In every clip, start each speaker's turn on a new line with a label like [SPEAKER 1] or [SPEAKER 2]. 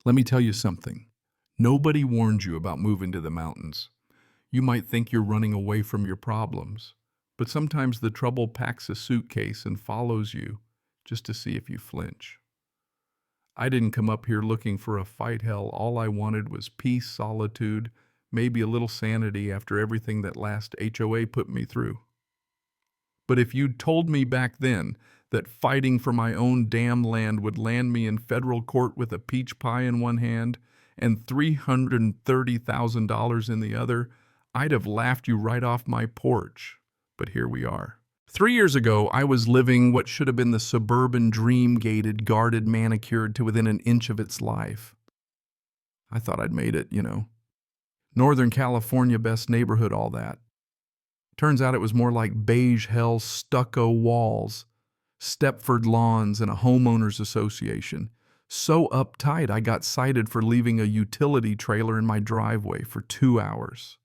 [SPEAKER 1] Let me tell you something. Nobody warned you about moving to the mountains. You might think you're running away from your problems, but sometimes the trouble packs a suitcase and follows you just to see if you flinch. I didn't come up here looking for a fight hell. All I wanted was peace, solitude, maybe a little sanity after everything that last HOA put me through. But if you'd told me back then that fighting for my own damn land would land me in federal court with a peach pie in one hand and $330,000 in the other, I'd have laughed you right off my porch. But here we are. 3 years ago, I was living what should have been the suburban dream, gated, guarded, manicured to within an inch of its life. I thought I'd made it, Northern California, best neighborhood, all that. Turns out it was more like beige hell, stucco walls, Stepford lawns, and a homeowners association. So uptight, I got cited for leaving a utility trailer in my driveway for 2 hours.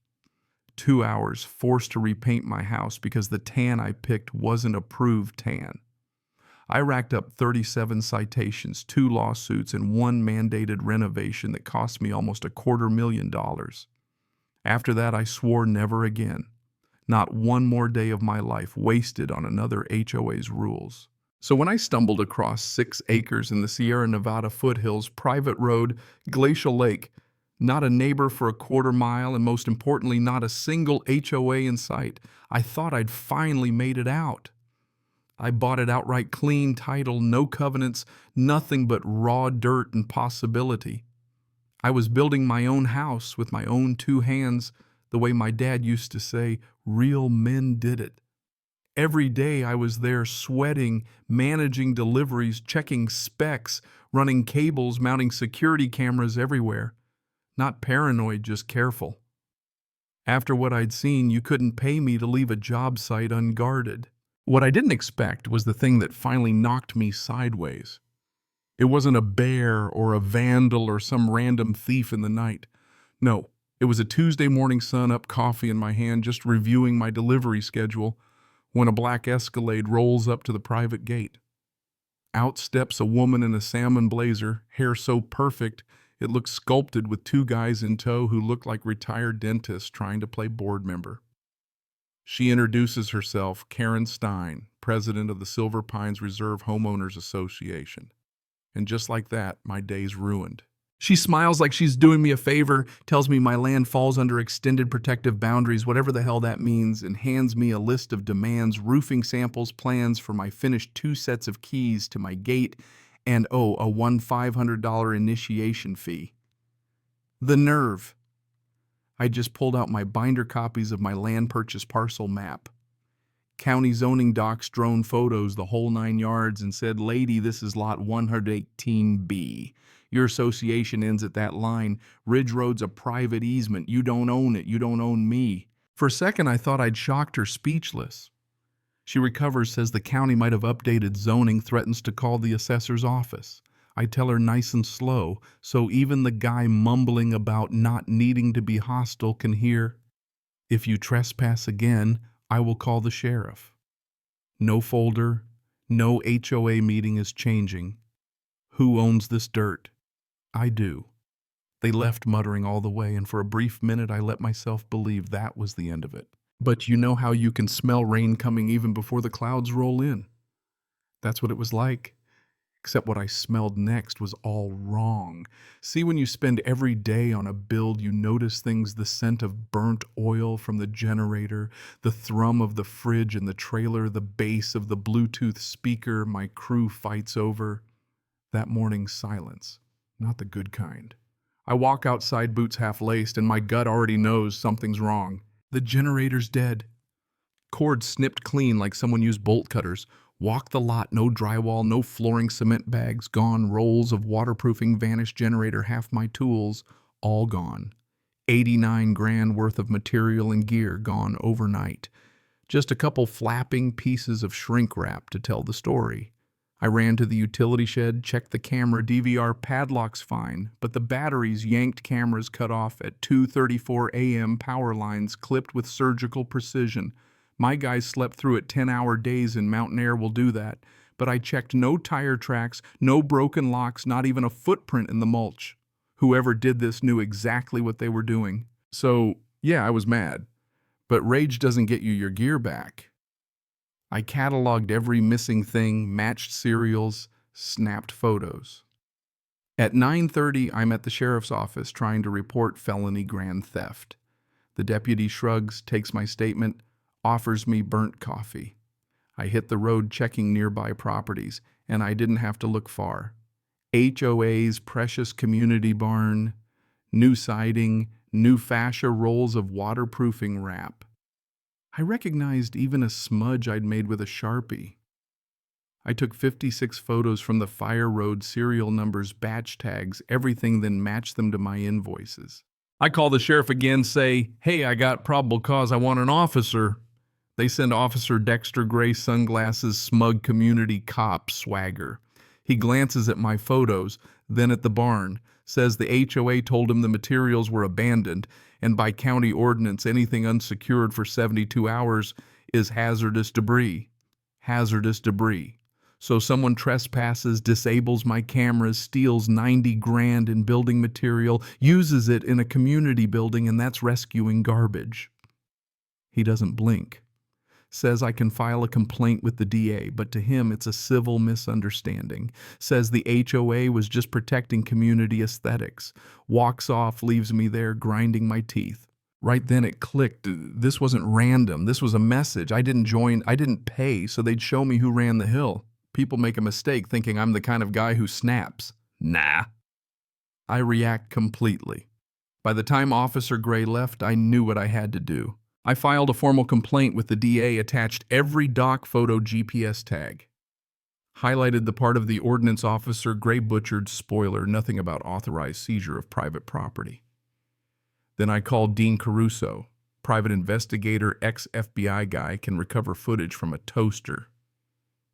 [SPEAKER 1] 2 hours forced to repaint my house because the tan I picked wasn't approved tan. I racked up 37 citations, 2 lawsuits, and 1 mandated renovation that cost me almost $250,000. After that, I swore never again. Not one more day of my life wasted on another HOA's rules. So when I stumbled across 6 acres in the Sierra Nevada foothills, private road, glacial lake, not a neighbor for a quarter mile, and most importantly, not a single HOA in sight, I thought I'd finally made it out. I bought it outright, clean title, no covenants, nothing but raw dirt and possibility. I was building my own house with my own 2 hands, the way my dad used to say, real men did it. Every day I was there sweating, managing deliveries, checking specs, running cables, mounting security cameras everywhere. Not paranoid, just careful. After what I'd seen, you couldn't pay me to leave a job site unguarded. What I didn't expect was the thing that finally knocked me sideways. It wasn't a bear or a vandal or some random thief in the night. No, it was a Tuesday morning sun up, coffee in my hand, just reviewing my delivery schedule, when a black Escalade rolls up to the private gate. Out steps a woman in a salmon blazer, hair so perfect it looked sculpted, with 2 guys in tow who looked like retired dentists trying to play board member. She introduces herself, Karen Stein, president of the Silver Pines Reserve Homeowners Association. And just like that, my day's ruined. She smiles like she's doing me a favor, tells me my land falls under extended protective boundaries, whatever the hell that means, and hands me a list of demands, roofing samples, plans for my finished 2 sets of keys to my gate, and a $500 initiation fee. The nerve. I just pulled out my binder copies of my land purchase parcel map. County zoning docs, drone photos, the whole 9 yards, and said, "Lady, this is lot 118B. Your association ends at that line. Ridge Road's a private easement. You don't own it. You don't own me." For a second, I thought I'd shocked her, speechless. She recovers, says the county might have updated zoning, threatens to call the assessor's office. I tell her nice and slow, so even the guy mumbling about not needing to be hostile can hear, "If you trespass again, I will call the sheriff." No folder, no HOA meeting is changing. Who owns this dirt? I do. They left muttering all the way, and for a brief minute I let myself believe that was the end of it. But you know how you can smell rain coming even before the clouds roll in? That's what it was like. Except what I smelled next was all wrong. See, when you spend every day on a build, you notice things: the scent of burnt oil from the generator, the thrum of the fridge in the trailer, the bass of the Bluetooth speaker my crew fights over. That morning, silence. Not the good kind. I walk outside, boots half-laced, and my gut already knows something's wrong. The generator's dead. Cord snipped clean like someone used bolt cutters. Walk the lot, no drywall, no flooring, cement bags, gone. Rolls of waterproofing vanished, generator, half my tools, all gone. 89 grand worth of material and gear gone overnight. Just a couple flapping pieces of shrink wrap to tell the story. I ran to the utility shed, checked the camera, DVR padlock's fine, but the batteries yanked, cameras cut off at 2:34 a.m., power lines clipped with surgical precision. My guys slept through it. 10-hour days in mountain air will do that. But I checked no tire tracks, no broken locks, not even a footprint in the mulch. Whoever did this knew exactly what they were doing. So, yeah, I was mad. But rage doesn't get you your gear back. I cataloged every missing thing, matched serials, snapped photos. At 9:30, I'm at the sheriff's office trying to report felony grand theft. The deputy shrugs, takes my statement, offers me burnt coffee. I hit the road checking nearby properties, and I didn't have to look far. HOA's precious community barn, new siding, new fascia rolls of waterproofing wrap. I recognized even a smudge I'd made with a Sharpie. I took 56 photos from the fire road, serial numbers, batch tags, everything, then matched them to my invoices. I call the sheriff again, say, "Hey, I got probable cause, I want an officer." They send Officer Dexter Gray, sunglasses, smug community cop swagger. He glances at my photos, then at the barn, says the HOA told him the materials were abandoned, and by county ordinance, anything unsecured for 72 hours is hazardous debris. Hazardous debris. So someone trespasses, disables my cameras, steals 90 grand in building material, uses it in a community building, and that's rescuing garbage. He doesn't blink. Says I can file a complaint with the DA, but to him it's a civil misunderstanding. Says the HOA was just protecting community aesthetics. Walks off, leaves me there grinding my teeth. Right then it clicked. This wasn't random. This was a message. I didn't join, I didn't pay, so they'd show me who ran the hill. People make a mistake thinking I'm the kind of guy who snaps. Nah. I react completely. By the time Officer Gray left, I knew what I had to do. I filed a formal complaint with the DA, attached every doc photo GPS tag. Highlighted the part of the ordinance officer Gray butchered, spoiler, nothing about authorized seizure of private property. Then I called Dean Caruso, private investigator, ex-FBI guy, can recover footage from a toaster.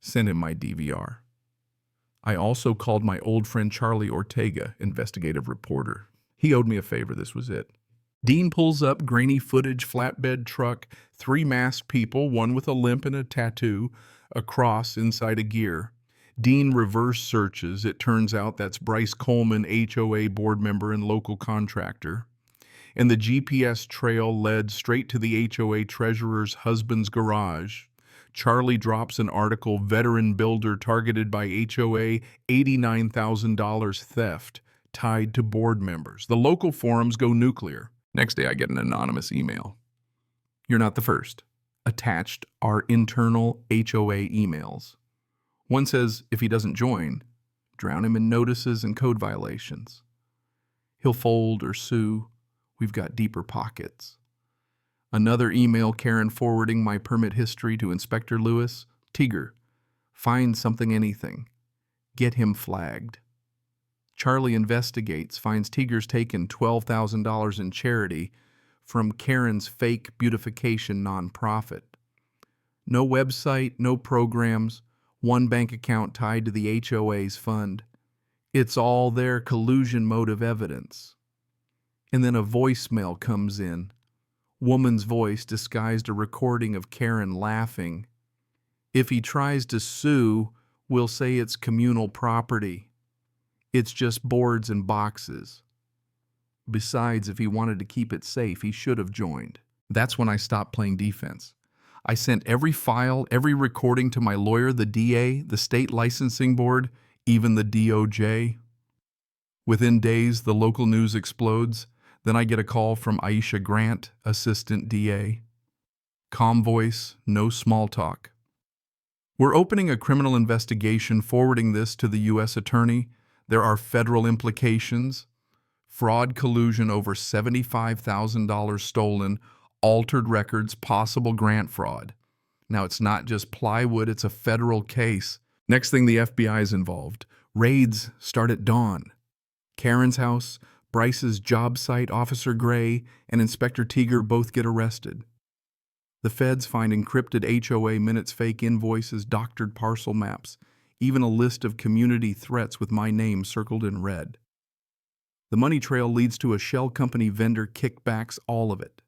[SPEAKER 1] Sent him my DVR. I also called my old friend Charlie Ortega, investigative reporter. He owed me a favor, this was it. Dean pulls up, grainy footage, flatbed truck, 3 masked people, one with a limp and a tattoo, a cross inside a gear. Dean reverse searches. It turns out that's Bryce Coleman, HOA board member and local contractor. And the GPS trail led straight to the HOA treasurer's husband's garage. Charlie drops an article, veteran builder targeted by HOA, $89,000 theft, tied to board members. The local forums go nuclear. Next day I get an anonymous email. You're not the first. Attached are internal HOA emails. One says if he doesn't join, drown him in notices and code violations. He'll fold or sue. We've got deeper pockets. Another email, Karen forwarding my permit history to Inspector Lewis. Tiger, find something, anything. Get him flagged. Charlie investigates, finds Tiger's taken $12,000 in charity from Karen's fake beautification nonprofit. No website, no programs, one bank account tied to the HOA's fund. It's all their collusion motive evidence. And then a voicemail comes in. Woman's voice disguised a recording of Karen laughing. If he tries to sue, we'll say it's communal property. It's just boards and boxes. Besides, if he wanted to keep it safe, he should have joined. That's when I stopped playing defense. I sent every file, every recording to my lawyer, the DA, the state licensing board, even the DOJ. Within days, the local news explodes. Then I get a call from Aisha Grant, assistant DA. Calm voice, no small talk. We're opening a criminal investigation, forwarding this to the U.S. attorney. There are federal implications. Fraud, collusion, over $75,000 stolen, altered records, possible grant fraud. Now, it's not just plywood, it's a federal case. Next thing, the FBI is involved. Raids start at dawn. Karen's house, Bryce's job site, Officer Gray, and Inspector Tiger both get arrested. The feds find encrypted HOA minutes, fake invoices, doctored parcel maps, even a list of community threats with my name circled in red. The money trail leads to a shell company vendor, kickbacks, all of it.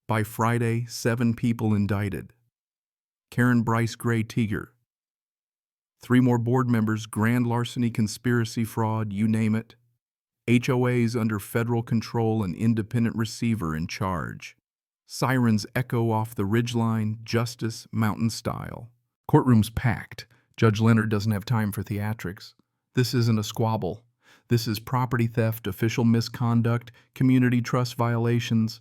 [SPEAKER 1] By Friday, 7 people indicted. Karen, Bryce, Gray, Tiger. 3 more board members, grand larceny, conspiracy, fraud, you name it. HOAs under federal control and independent receiver in charge. Sirens echo off the ridgeline, justice, mountain style. Courtrooms packed. Judge Leonard doesn't have time for theatrics. This isn't a squabble. This is property theft, official misconduct, community trust violations,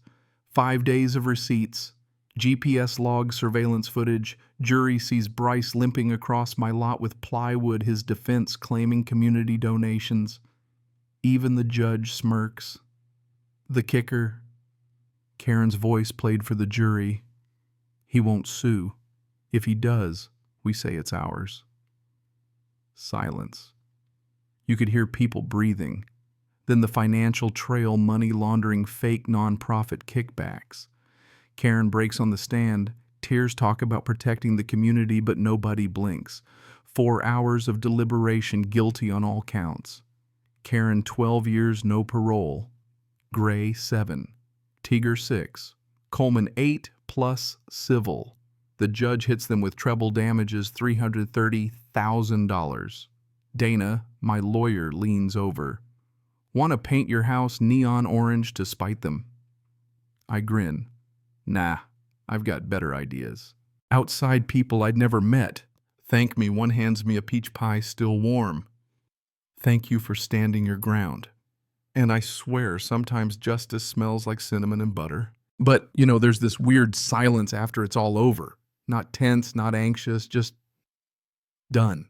[SPEAKER 1] 5 days of receipts, GPS log surveillance footage. Jury sees Bryce limping across my lot with plywood, his defense claiming community donations. Even the judge smirks. The kicker, Karen's voice played for the jury. He won't sue. If he does, we say it's ours. Silence. You could hear people breathing. Then the financial trail, money laundering, fake nonprofit kickbacks. Karen breaks on the stand. Tears talk about protecting the community, but nobody blinks. 4 hours of deliberation, guilty on all counts. Karen, 12 years, no parole. Gray, 7. Teager, 6. Coleman, 8 plus civil. The judge hits them with treble damages, $330,000. Dana, my lawyer, leans over. Want to paint your house neon orange to spite them? I grin. Nah, I've got better ideas. Outside people I'd never met thank me. One hands me a peach pie still warm. Thank you for standing your ground. And I swear sometimes justice smells like cinnamon and butter. But, there's this weird silence after it's all over. Not tense, not anxious, just done.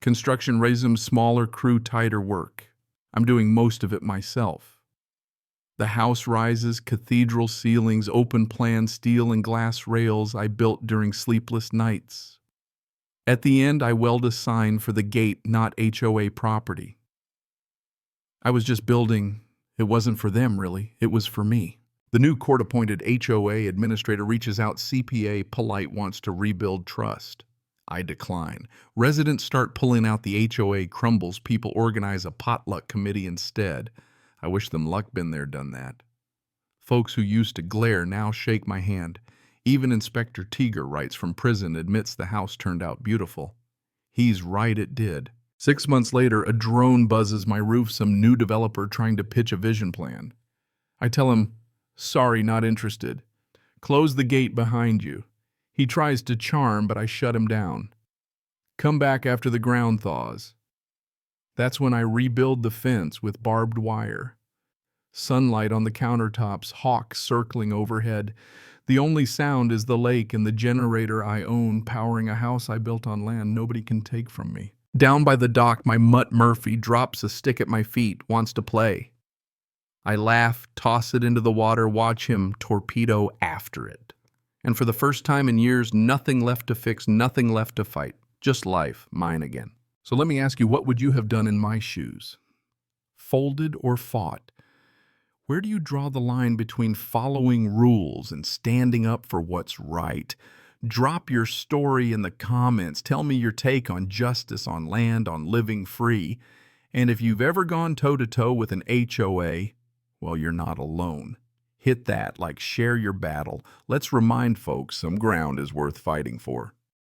[SPEAKER 1] Construction resumes, smaller crew, tighter work. I'm doing most of it myself. The house rises, cathedral ceilings, open plan steel and glass rails I built during sleepless nights. At the end, I weld a sign for the gate, not HOA property. I was just building. It wasn't for them, really. It was for me. The new court-appointed HOA administrator reaches out. CPA, polite, wants to rebuild trust. I decline. Residents start pulling out. The HOA crumbles. People organize a potluck committee instead. I wish them luck. Been there, done that. Folks who used to glare now shake my hand. Even Inspector Teager writes from prison, admits the house turned out beautiful. He's right, it did. 6 months later, a drone buzzes my roof, some new developer trying to pitch a vision plan. I tell him, sorry, not interested. Close the gate behind you. He tries to charm, but I shut him down. Come back after the ground thaws. That's when I rebuild the fence with barbed wire. Sunlight on the countertops, hawks circling overhead. The only sound is the lake and the generator I own powering a house I built on land nobody can take from me. Down by the dock, my mutt Murphy drops a stick at my feet, wants to play. I laugh, toss it into the water, watch him torpedo after it. And for the first time in years, nothing left to fix, nothing left to fight. Just life, mine again. So let me ask you, what would you have done in my shoes? Folded or fought? Where do you draw the line between following rules and standing up for what's right? Drop your story in the comments. Tell me your take on justice, on land, on living free. And if you've ever gone toe-to-toe with an HOA, well, you're not alone. Hit that, share your battle. Let's remind folks some ground is worth fighting for.